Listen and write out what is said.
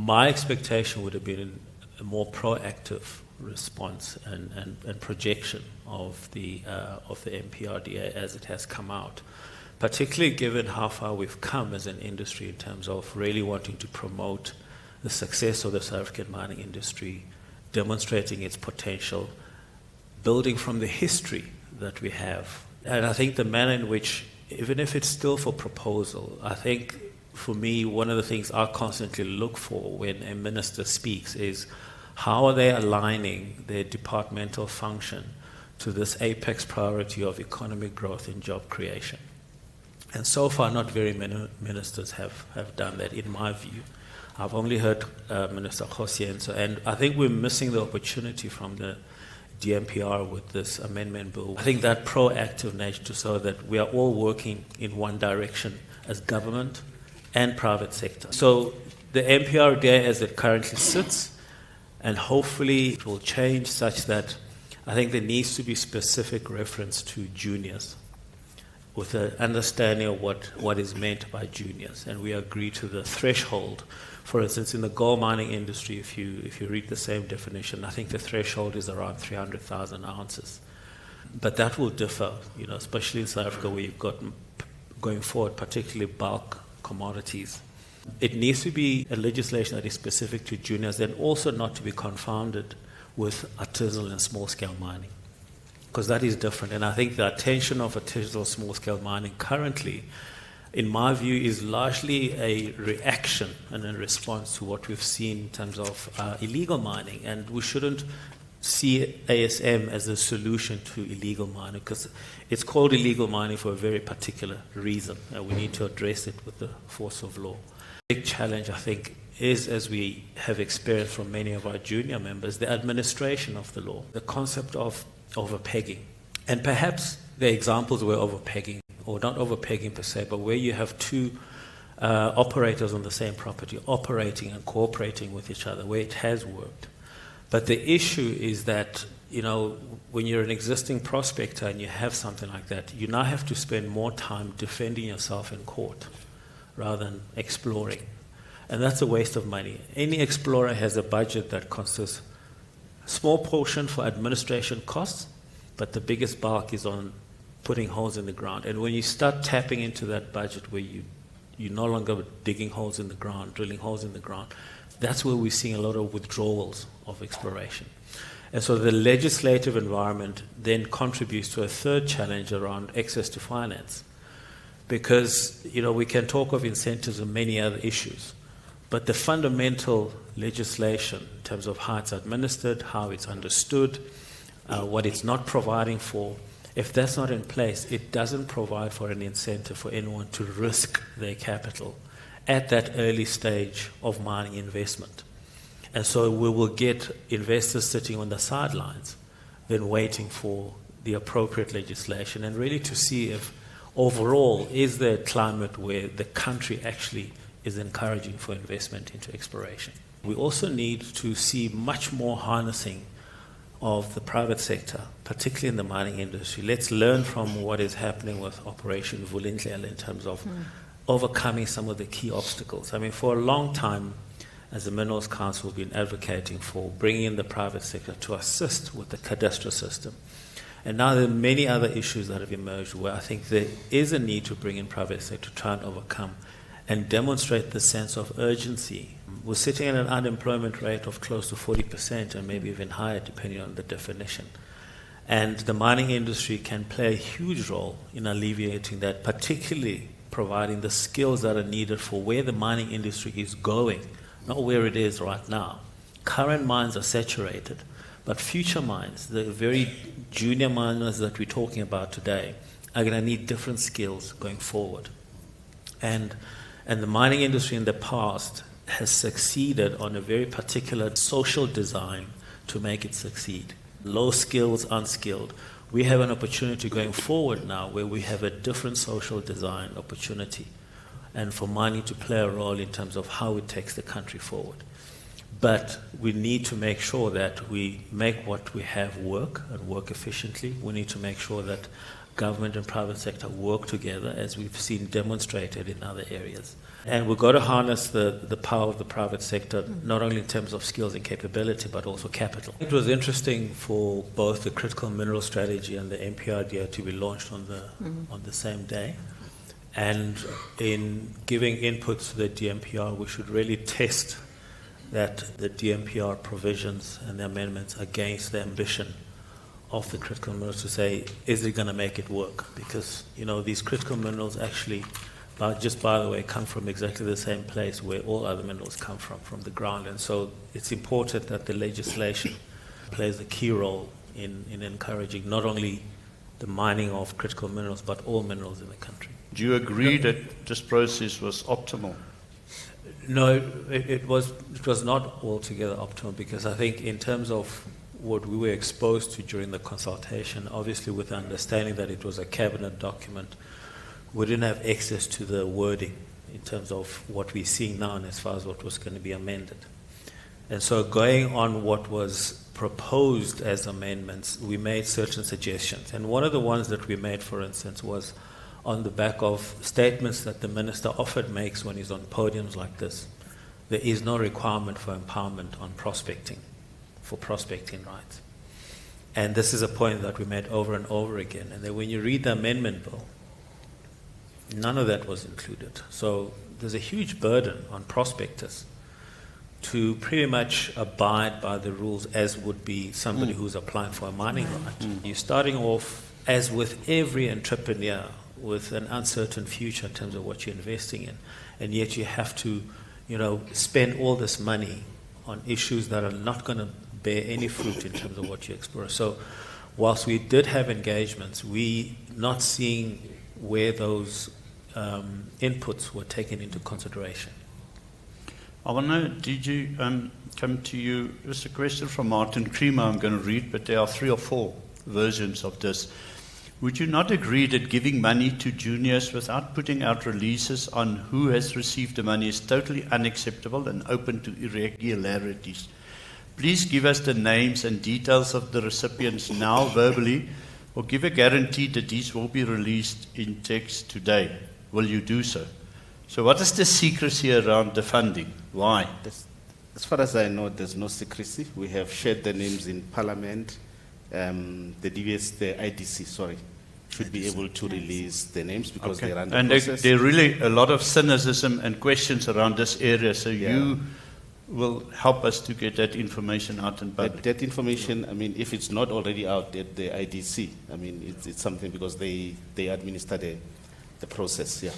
My expectation would have been a more proactive response and projection of the MPRDA as it has come out, particularly given how far we've come as an industry in terms of really wanting to promote the success of the South African mining industry, demonstrating its potential, building from the history that we have. And I think the manner in which, even if it's still for proposal, I think for me, one of the things I constantly look for when a minister speaks is how are they aligning their departmental function to this apex priority of economic growth and job creation. And so far, not very many ministers have done that, in my view. I've only heard Minister Khosienso, and I think we're missing the opportunity from the DMPR with this amendment bill. I think that proactive nature so that we are all working in one direction as government and private sector. So the MPRDA as it currently sits, and hopefully it will change such that I think there needs to be specific reference to juniors with an understanding of what is meant by juniors. And we agree to the threshold. For instance, in the gold mining industry, if you read the same definition, I think the threshold is around 300,000 ounces. But that will differ, especially in South Africa where you've got, going forward, particularly bulk commodities. It needs to be a legislation that is specific to juniors and also not to be confounded with artisanal and small-scale mining, because that is different. And I think the attention of artisanal small-scale mining currently, in my view, is largely a reaction and a response to what we've seen in terms of illegal mining. And we shouldn't see ASM as a solution to illegal mining, because it's called illegal mining for a very particular reason. We need to address it with the force of law. The big challenge, I think, is, as we have experienced from many of our junior members, the administration of the law, the concept of overpegging. And perhaps the examples were overpegging, or not overpegging per se, but where you have two operators on the same property operating and cooperating with each other, where it has worked. But the issue is that, when you're an existing prospector and you have something like that, you now have to spend more time defending yourself in court rather than exploring. And that's a waste of money. Any explorer has a budget that consists a small portion for administration costs, but the biggest bulk is on putting holes in the ground. And when you start tapping into that budget where you're no longer digging holes in the ground, drilling holes in the ground, that's where we're seeing a lot of withdrawals of exploration. And so the legislative environment then contributes to a third challenge around access to finance. Because, we can talk of incentives and many other issues, but the fundamental legislation in terms of how it's administered, how it's understood, what it's not providing for, if that's not in place, it doesn't provide for an incentive for anyone to risk their capital at that early stage of mining investment. And so we will get investors sitting on the sidelines, then waiting for the appropriate legislation, and really to see if overall, is there a climate where the country actually is encouraging for investment into exploration? We also need to see much more harnessing of the private sector, particularly in the mining industry. Let's learn from what is happening with Operation Vulindlela in terms of overcoming some of the key obstacles. I mean, for a long time, as the Minerals Council, we've been advocating for bringing in the private sector to assist with the cadastral system. And now there are many other issues that have emerged where I think there is a need to bring in private sector to try and overcome and demonstrate the sense of urgency. We're sitting at an unemployment rate of close to 40% and maybe even higher depending on the definition. And the mining industry can play a huge role in alleviating that, particularly providing the skills that are needed for where the mining industry is going, not where it is right now. Current mines are saturated, but future mines, the very junior miners that we're talking about today, are going to need different skills going forward. And the mining industry in the past has succeeded on a very particular social design to make it succeed. Low skills, unskilled. We have an opportunity going forward now where we have a different social design opportunity, and for mining to play a role in terms of how it takes the country forward. But we need to make sure that we make what we have work and work efficiently. We need to make sure that government and private sector work together, as we've seen demonstrated in other areas. And we've got to harness the power of the private sector, not only in terms of skills and capability, but also capital. It was interesting for both the critical mineral strategy and the MPRDA to be launched on the same day. And in giving inputs to the DMPR, we should really test that the DMPR provisions and the amendments against the ambition of the critical minerals to say, is it going to make it work? Because, these critical minerals actually, just by the way, come from exactly the same place where all other minerals come from the ground. And so it's important that the legislation plays a key role in encouraging not only the mining of critical minerals, but all minerals in the country. Do you agree that this process was optimal? No, it was not altogether optimal, because I think in terms of what we were exposed to during the consultation, obviously with the understanding that it was a cabinet document, we didn't have access to the wording in terms of what we're seeing now and as far as what was going to be amended. And so going on what was proposed as amendments, we made certain suggestions. And one of the ones that we made, for instance, was on the back of statements that the minister often makes when he's on podiums like this. There is no requirement for empowerment on prospecting, for prospecting rights. And this is a point that we made over and over again. And then when you read the amendment bill, none of that was included. So there's a huge burden on prospectors to pretty much abide by the rules as would be somebody who's applying for a mining right. You're starting off, as with every entrepreneur, with an uncertain future in terms of what you're investing in. And yet you have to, spend all this money on issues that are not going to bear any fruit in terms of what you explore. So whilst we did have engagements, we not seeing where those inputs were taken into consideration. I want to know, did you come to you? There's a question from Martin Creamer I'm going to read, but there are 3 or 4 versions of this. Would you not agree that giving money to juniors without putting out releases on who has received the money is totally unacceptable and open to irregularities? Please give us the names and details of the recipients now verbally, or give a guarantee that these will be released in text today. Will you do so? So what is the secrecy around the funding? Why? As far as I know, there's no secrecy. We have shared the names in Parliament. The IDC, should be able to release the names because they're under process. There are really a lot of cynicism and questions around this area, so you will help us to get that information out in public. That information, if it's not already out at the IDC, it's something because they administer the process, yeah.